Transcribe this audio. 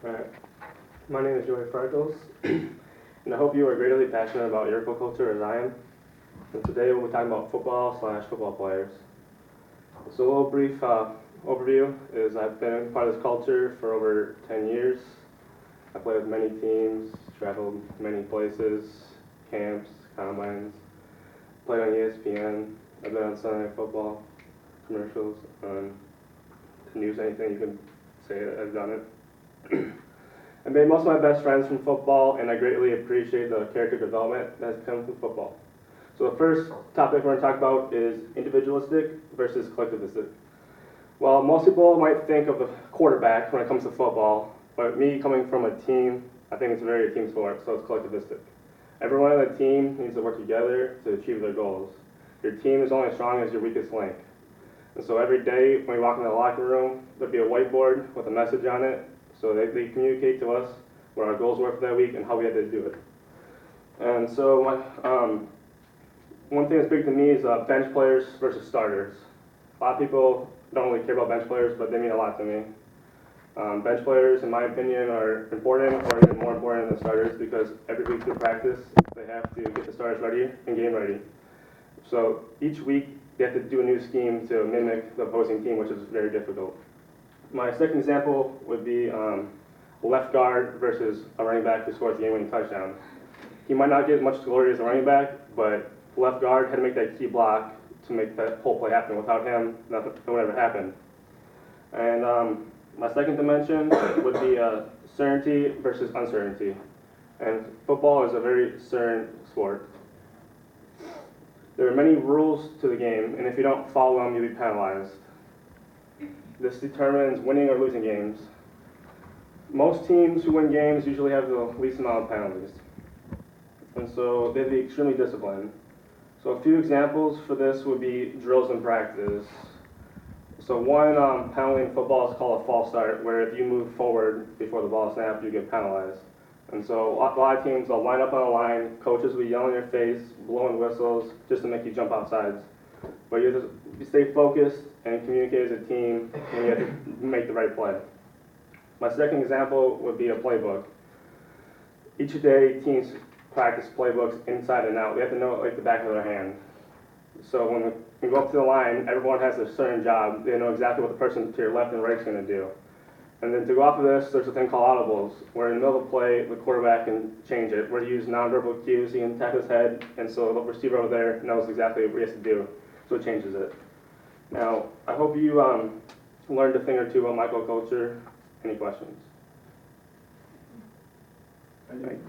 Alright, my name is Freichels, and I hope you are greatly passionate about your culture as I am. And today we'll be talking about football/football players. So a little brief overview is I've been part of this culture for over 10 years. I played with many teams, traveled many places, camps, combines, played on ESPN. I've been on Sunday Night Football, commercials, on the news, anything you can say I've done it. I made most of my best friends from football, and I greatly appreciate the character development that has come from football. So the first topic we're going to talk about is individualistic versus collectivistic. Well, most people might think of the quarterback when it comes to football, but me coming from a team, I think it's very a team sport, so it's collectivistic. Everyone on the team needs to work together to achieve their goals. Your team is only as strong as your weakest link. And so every day when we walk into the locker room, there'll be a whiteboard with a message on it, so they communicate to us what our goals were for that week and how we had to do it. And so one thing that's big to me is bench players versus starters. A lot of people don't really care about bench players, but they mean a lot to me. Bench players, in my opinion, are important or even more important than starters because every week through practice, they have to get the starters ready and game ready. So each week, they have to do a new scheme to mimic the opposing team, which is very difficult. My second example would be left guard versus a running back who scores the game-winning touchdown. He might not get much glory as a running back, but left guard had to make that key block to make that whole play happen. Without him, nothing would ever happen. And my second dimension would be certainty versus uncertainty. And football is a very certain sport. There are many rules to the game, and if you don't follow them, you'll be penalized. This determines winning or losing games. Most teams who win games usually have the least amount of penalties. And so they'd be extremely disciplined. So a few examples for this would be drills in practice. So one penalty in football is called a false start, where if you move forward before the ball is snapped, you get penalized. And so a lot of teams, they'll line up on a line, coaches will yell in your face, blowing whistles, just to make you jump outside. But you have to stay focused and communicate as a team, and you have to make the right play. My second example would be a playbook. Each day, teams practice playbooks inside and out. They have to know it like the back of their hand. So when we go up to the line, everyone has a certain job. They know exactly what the person to your left and right is going to do. And then to go off of this, there's a thing called audibles, where in the middle of the play, the quarterback can change it. We're to use nonverbal cues. He can tap his head, and so the receiver over there knows exactly what he has to do, so it changes it. Now, I hope you learned a thing or two about microculture. Any questions? Thank you.